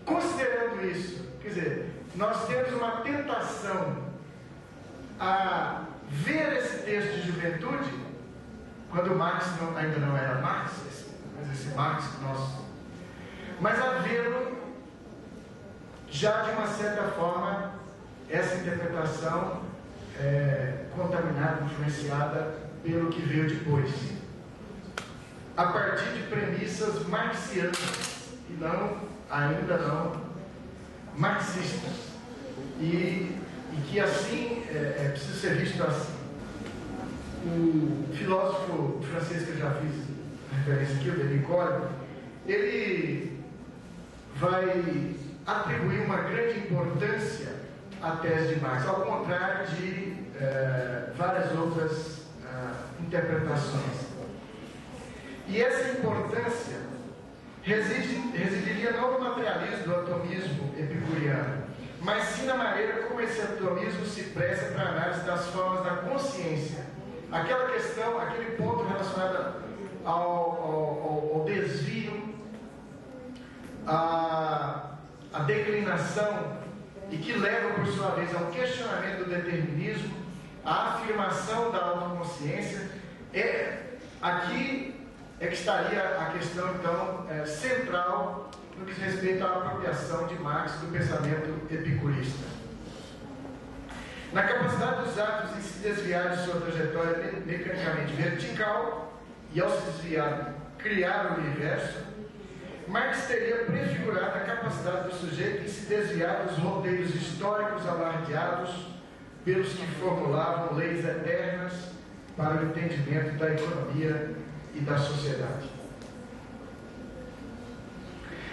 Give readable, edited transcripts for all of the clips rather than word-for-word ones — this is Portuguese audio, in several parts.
considerando isso, quer dizer, nós temos uma tentação a ver esse texto de juventude, quando Marx ainda não era Marx, mas esse Marx mas a vê-lo já de uma certa forma, essa interpretação contaminada, influenciada pelo que veio depois, a partir de premissas marxianas e ainda não marxistas, e que assim precisa ser visto assim. O filósofo francês que eu já fiz referência aqui, o Denis Coll, ele vai atribuir uma grande importância à tese de Marx, ao contrário de várias outras interpretações. E essa importância residiria não no materialismo do atomismo epicuriano, mas sim na maneira como esse atomismo se presta para a análise das formas da consciência. Aquela questão, aquele ponto relacionado ao desvio, à declinação, e que leva, por sua vez, ao questionamento do determinismo, à afirmação da autoconsciência. Aqui é que estaria a questão, então, central no que diz respeito à apropriação de Marx do pensamento epicurista. Na capacidade dos átomos em se desviar de sua trajetória mecanicamente vertical e, ao se desviar, criar o universo, Marx teria prefigurado a capacidade do sujeito em se desviar dos roteiros históricos alardeados pelos que formulavam leis eternas para o entendimento da economia e da sociedade.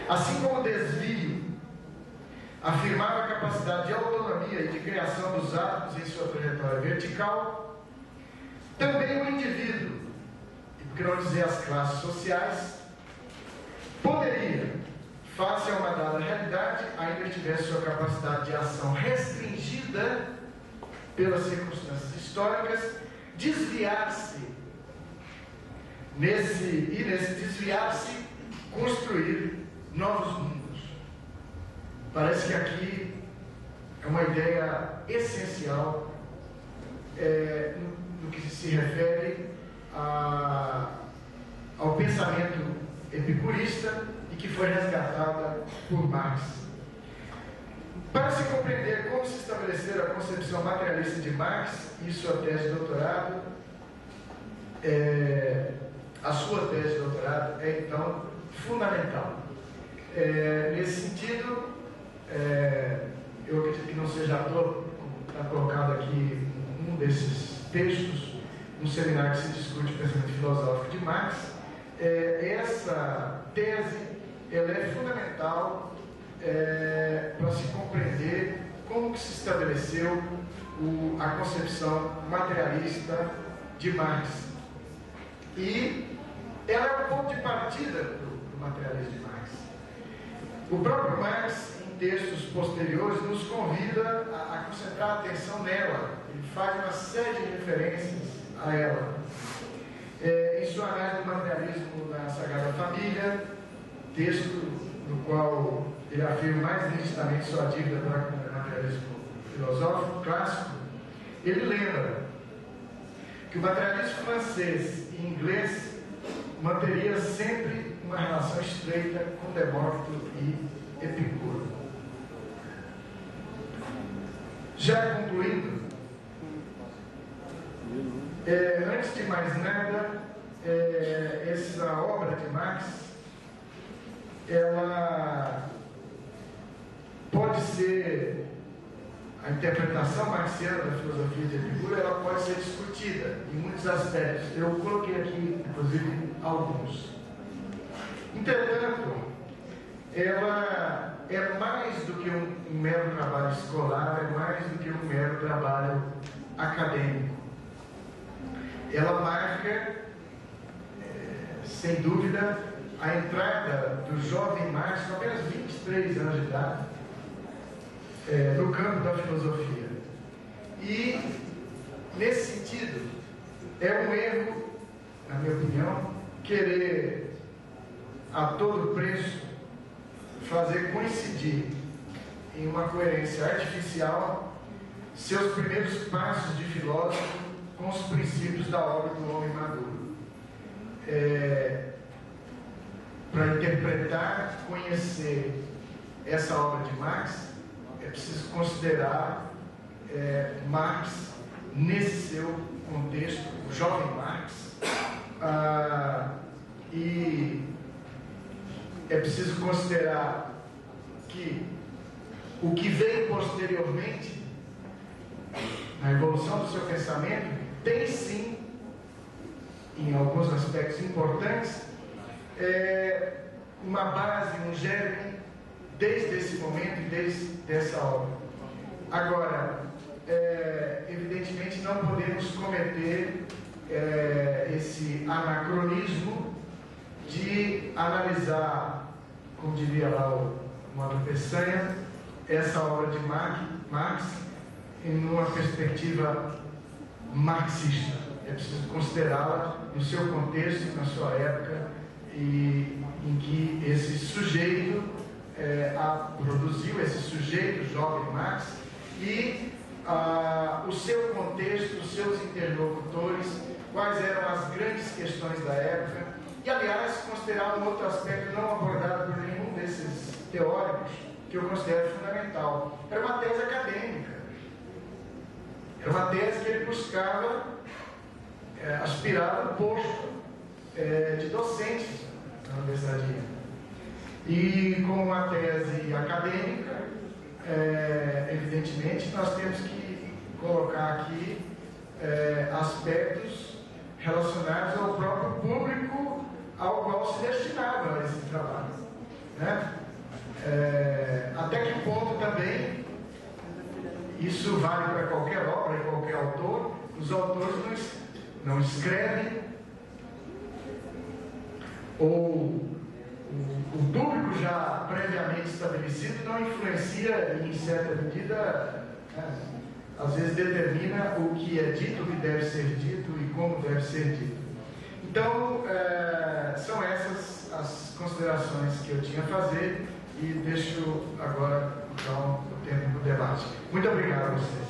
Assim como o desvio afirmava a capacidade de autonomia e de criação dos átomos em sua trajetória vertical, também o indivíduo, e por que não dizer as classes sociais, poderia, face a uma dada realidade, ainda que tivesse sua capacidade de ação restringida pelas circunstâncias históricas, desviar-se nesse desviar-se, construir novos mundos. Parece que aqui é uma ideia essencial no que se refere ao pensamento epicurista e que foi resgatada por Marx. Para se compreender como se estabeleceu a concepção materialista de Marx e sua tese de doutorado, a sua tese de doutorado é então fundamental. Nesse sentido, eu acredito que não seja à toa, está colocado aqui um desses textos, no seminário que se discute o pensamento filosófico de Marx. Essa tese ela é fundamental para se compreender como que se estabeleceu a concepção materialista de Marx. E ela é o ponto de partida do materialismo de Marx. O próprio Marx, em textos posteriores, nos convida a concentrar a atenção nela. Ele faz uma série de referências a ela. Em sua análise do materialismo na Sagrada Família, texto no qual ele afirma mais nitidamente sua dívida para com o materialismo filosófico clássico, ele lembra que o materialismo francês e inglês manteria sempre uma relação estreita com Demócrito e Epicuro. Já concluindo, antes de mais nada, essa obra de Marx, ela pode ser, a interpretação marxiana da filosofia de Epicuro, ela pode ser discutida em muitos aspectos. Eu coloquei aqui, inclusive, alguns. Entretanto, ela é mais do que um mero trabalho escolar, é mais do que um mero trabalho acadêmico. Ela marca, sem dúvida, a entrada do jovem Marx, com apenas 23 anos de idade, no campo da filosofia. E, nesse sentido, é um erro, na minha opinião, querer a todo preço fazer coincidir em uma coerência artificial seus primeiros passos de filósofo com os princípios da obra do homem maduro. Para interpretar, conhecer essa obra de Marx, é preciso considerar Marx nesse seu contexto, o jovem Marx, e é preciso considerar que o que veio posteriormente na evolução do seu pensamento tem sim, em alguns aspectos importantes, uma base, um germe desde esse momento e desde essa obra. Agora, evidentemente não podemos cometer esse anacronismo de analisar, como diria lá o Modo Peçanha, essa obra de Marx em uma perspectiva marxista. É preciso considerá-la no seu contexto, na sua época, e em que esse sujeito produziu, esse sujeito jovem Marx, e o seu contexto, os seus interlocutores, quais eram as grandes questões da época, e aliás considerar um outro aspecto não abordado por nenhum desses teóricos, que eu considero fundamental. Era uma tese acadêmica, era uma tese que ele buscava, aspirava ao posto de docente na Universidade. E como uma tese acadêmica, evidentemente nós temos que colocar aqui aspectos relacionados ao próprio público ao qual se destinava esse trabalho, né? Até que ponto também isso vale para qualquer obra, qualquer autor. Os autores não escrevem, ou o público já previamente estabelecido não influencia em certa medida, às vezes determina o que é dito, o que deve ser dito e como deve ser dito. Então, são essas as considerações que eu tinha a fazer, e deixo agora então, o tempo para o debate. Muito obrigado a vocês.